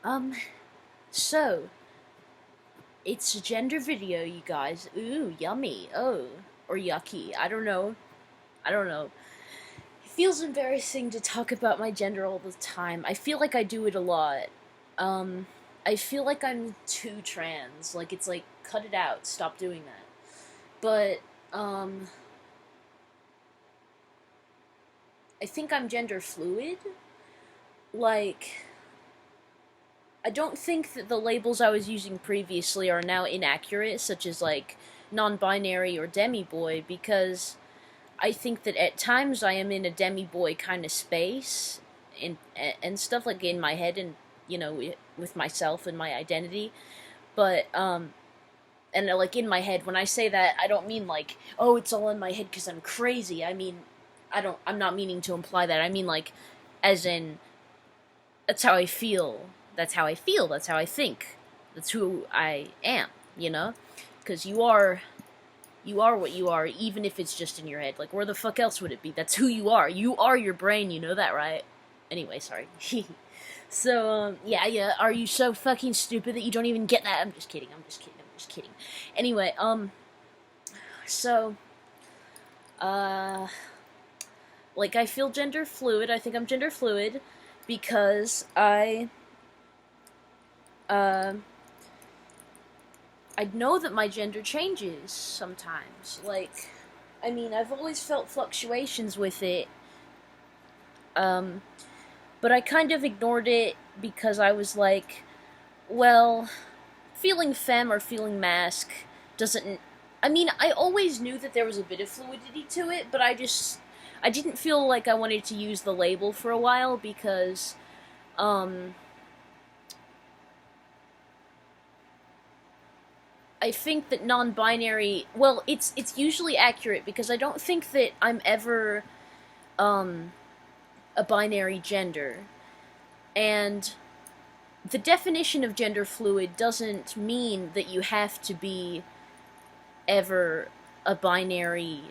Um, so, it's a gender video, you guys. Ooh, yummy. Oh, or yucky. I don't know. I don't know. It feels embarrassing to talk about my gender all the time. I feel like I do it a lot. Um, I feel like I'm too trans. Like, it's like, cut it out. Stop doing that. But, I think I'm gender fluid. Like, I don't think that the labels I was using previously are now inaccurate, such as like non-binary or demi-boy, because I think that at times I am in a demi-boy kind of space and stuff like in my head and with myself and my identity, but and like in my head when I say that I don't mean like oh it's all in my head because I'm crazy. I mean I'm not meaning to imply that. I mean like as in that's how I feel. That's how I feel. That's how I think. That's who I am. You know, because you are what you are, even if it's just in your head. Like where the fuck else would it be? That's who you are. You are your brain. You know that, right? Anyway, sorry. So yeah. Are you so fucking stupid that you don't even get that? I'm just kidding. I'm just kidding. I'm just kidding. Anyway, so uh, like I feel gender fluid. I think I'm gender fluid because uh, I know that my gender changes sometimes. Like, I mean, I've always felt fluctuations with it, um, but I kind of ignored it because I was like, well, feeling femme or feeling masc doesn't. I mean, I always knew that there was a bit of fluidity to it, but I didn't feel like I wanted to use the label for a while because, um, I think that non-binary. Well, it's usually accurate because I don't think that I'm ever um, a binary gender, and the definition of gender fluid doesn't mean that you have to be ever a binary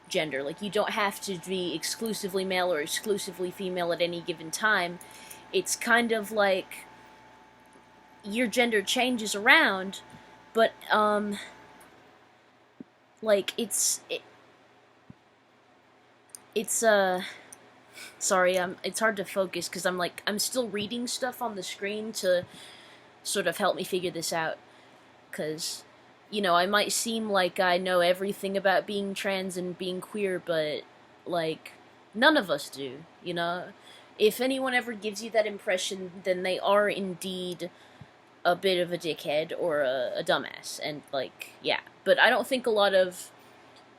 gender. Like you don't have to be exclusively male or exclusively female at any given time. It's kind of like your gender changes around, but like it's sorry, it's hard to focus because I'm still reading stuff on the screen to sort of help me figure this out because I might seem like I know everything about being trans and being queer, but like none of us do, you know. If anyone ever gives you that impression, then they are indeed a bit of a dickhead or a dumbass, and like yeah. But I don't think a lot of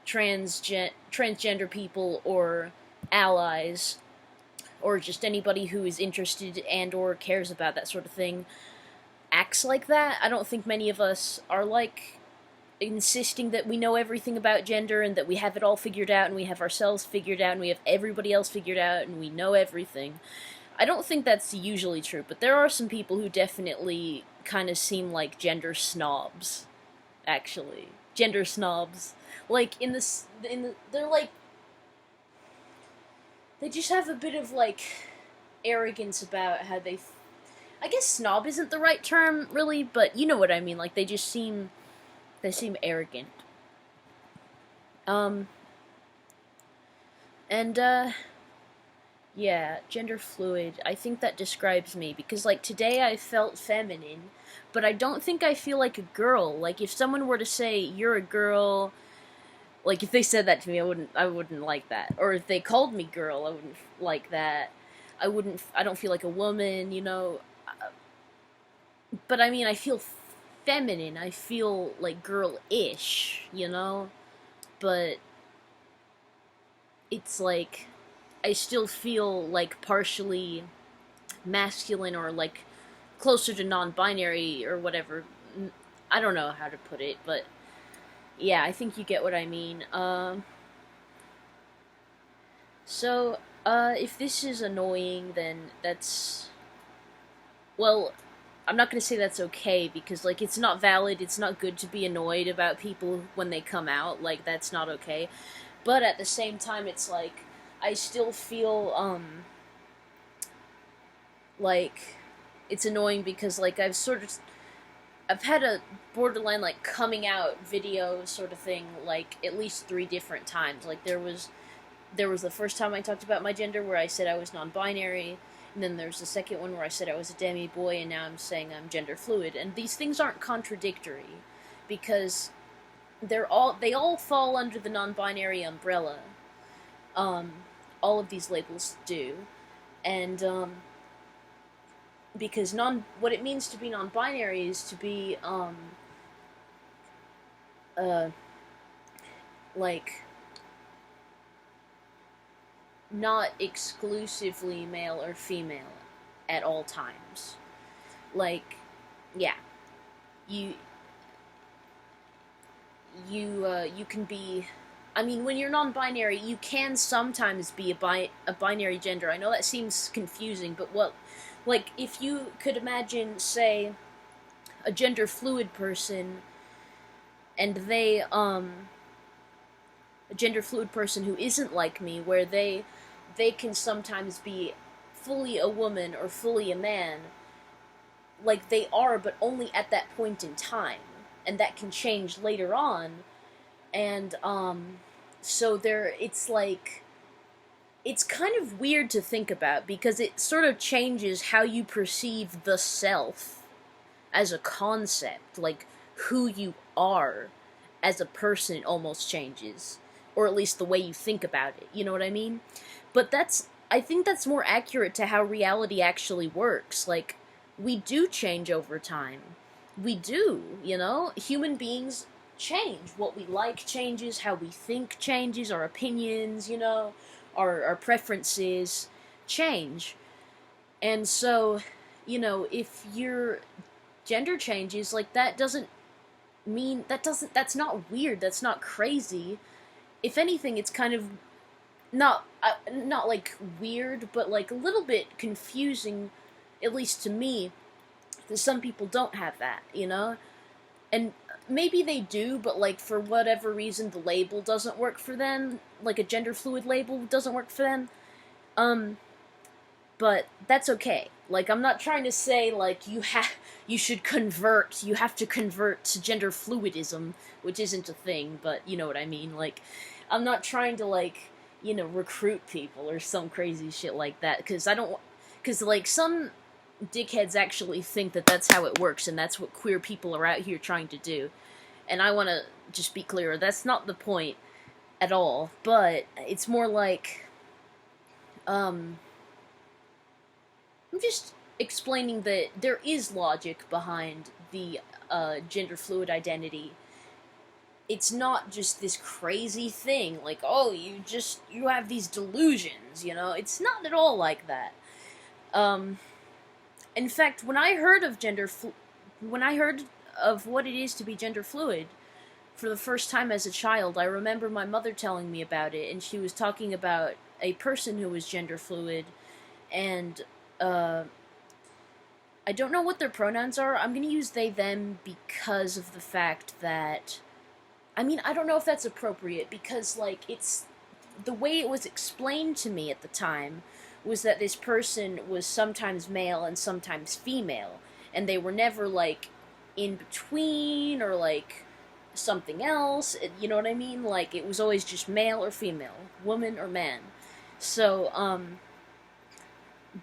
transgender people or allies or just anybody who is interested and or cares about that sort of thing acts like that. I don't think many of us are like insisting that we know everything about gender and that we have it all figured out and we have ourselves figured out and we have everybody else figured out and we know everything. I don't think that's usually true, but there are some people who definitely kind of seem like gender snobs, actually. Gender snobs. Like they're like they just have a bit of like arrogance about how I guess snob isn't the right term really, but you know what I mean. Like they seem arrogant. Um and yeah, gender fluid. I think that describes me because like today I felt feminine, but I don't think I feel like a girl. Like if someone were to say you're a girl, like if they said that to me, I wouldn't like that. Or if they called me girl, I wouldn't like that. I don't feel like a woman, you know. But I mean, I feel feminine. I feel like girl-ish, you know. But it's like I still feel like partially masculine or like closer to non-binary or whatever. I don't know how to put it, but yeah, I think you get what I mean. If this is annoying, then that's well, I'm not gonna say that's okay because like it's not valid. It's not good to be annoyed about people when they come out. Like that's not okay. But at the same time, it's like I still feel like it's annoying because like I've had a borderline like coming out video sort of thing like at least 3 different times. Like there was the first time I talked about my gender where I said I was non-binary, and then there's the second one where I said I was a demi boy, and now I'm saying I'm gender fluid. And these things aren't contradictory because they all fall under the non-binary umbrella. Um, all of these labels do, and because what it means to be non-binary is to be uh like not exclusively male or female at all times. Like, yeah, you you can be. I mean, when you're non-binary, you can sometimes be a binary gender. I know that seems confusing, but like, if you could imagine, say, a gender fluid person, and a gender fluid person who isn't like me, where they can sometimes be fully a woman or fully a man, like they are, but only at that point in time, and that can change later on, and so it's like it's kind of weird to think about because it sort of changes how you perceive the self as a concept, like who you are as a person almost changes, or at least the way you think about it, you know what I mean? But I think that's more accurate to how reality actually works. Like, we do change over time. We do, you know? Human beings change. What we like changes, how we think changes, our opinions, you know, our preferences change. And so, you know, if your gender changes, like, that's not weird, that's not crazy. If anything, it's kind of not like weird, but like a little bit confusing, at least to me, because some people don't have that, you know? And maybe they do, but like for whatever reason the label doesn't work for them, like a gender fluid label doesn't work for them. But that's okay. Like, I'm not trying to say like you have to convert to gender fluidism, which isn't a thing, but you know what I mean. Like, I'm not trying to like, you know, recruit people or some crazy shit like that, because like some dickheads actually think that that's how it works, and that's what queer people are out here trying to do. And I want to just be clear, that's not the point at all, but it's more like, I'm just explaining that there is logic behind the gender fluid identity. It's not just this crazy thing, like, oh, you have these delusions, you know? It's not at all like that. In fact, when I heard of what it is to be gender fluid for the first time as a child, I remember my mother telling me about it, and she was talking about a person who was gender fluid, and, I don't know what their pronouns are. I'm gonna use they, them because of the fact that, I mean, I don't know if that's appropriate, because, like, it's, the way it was explained to me at the time was that this person was sometimes male and sometimes female, and they were never, like, in between, or, like, something else, you know what I mean? Like, it was always just male or female, woman or man. So,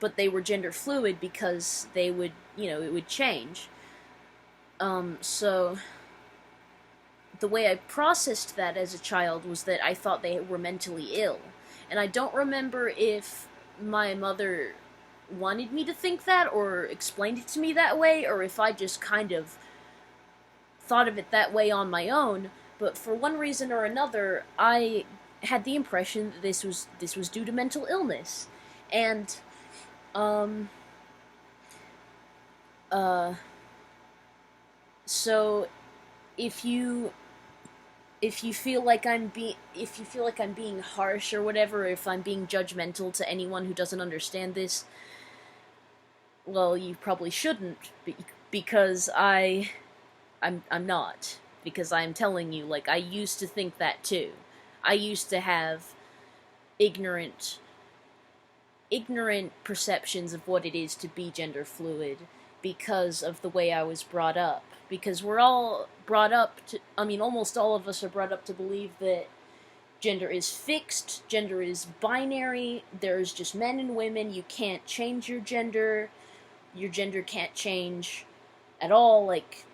but they were gender fluid because they would, you know, it would change. So the way I processed that as a child was that I thought they were mentally ill. And I don't remember if my mother wanted me to think that or explained it to me that way, or if I just kind of thought of it that way on my own. But for one reason or another, I had the impression that this was due to mental illness. And so if you feel like I'm being harsh or whatever, or if I'm being judgmental to anyone who doesn't understand this, well, you probably shouldn't, because I'm not, because I'm telling you, like, I used to think that too. I used to have ignorant ignorant perceptions of what it is to be gender fluid because of the way I was brought up. Because we're all brought up to, I mean, almost all of us are brought up to believe that gender is fixed, gender is binary, there's just men and women, you can't change your gender can't change at all, like,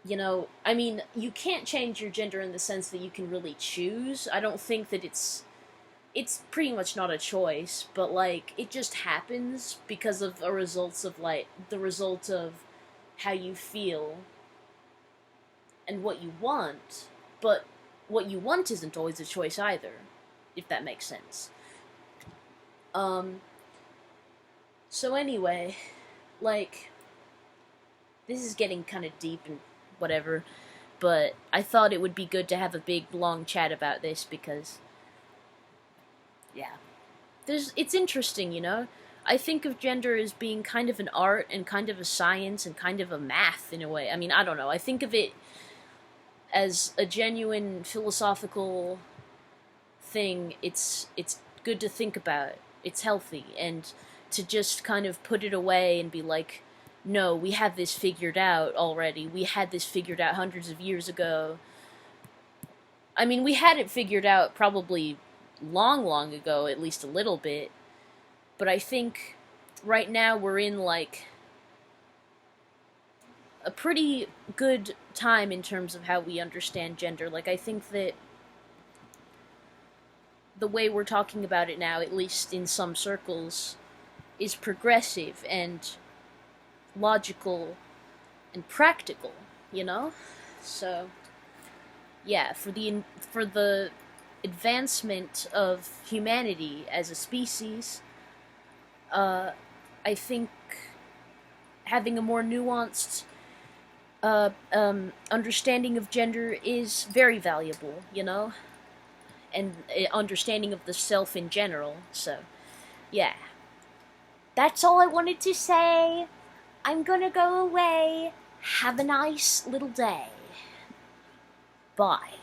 you know, I mean, you can't change your gender in the sense that you can really choose. I don't think that it's pretty much not a choice, but, like, it just happens because of the results of, like, the result of how you feel and what you want, but what you want isn't always a choice either, if that makes sense. So anyway, like, this is getting kind of deep and whatever, but I thought it would be good to have a big, long chat about this because, yeah, it's interesting, you know? I think of gender as being kind of an art and kind of a science and kind of a math in a way. I mean, I don't know. I think of it as a genuine philosophical thing. It's good to think about. It's healthy, and to just kind of put it away and be like, no, we have this figured out already. We had this figured out hundreds of years ago. I mean, we had it figured out probably long ago, at least a little bit. But I think right now we're in, like, a pretty good time in terms of how we understand gender. Like, I think that the way we're talking about it now, at least in some circles, is progressive and logical and practical, you know? So, yeah, for the advancement of humanity as a species, I think having a more nuanced understanding of gender is very valuable, you know? And understanding of the self in general, so, yeah. That's all I wanted to say. I'm gonna go away. Have a nice little day. Bye.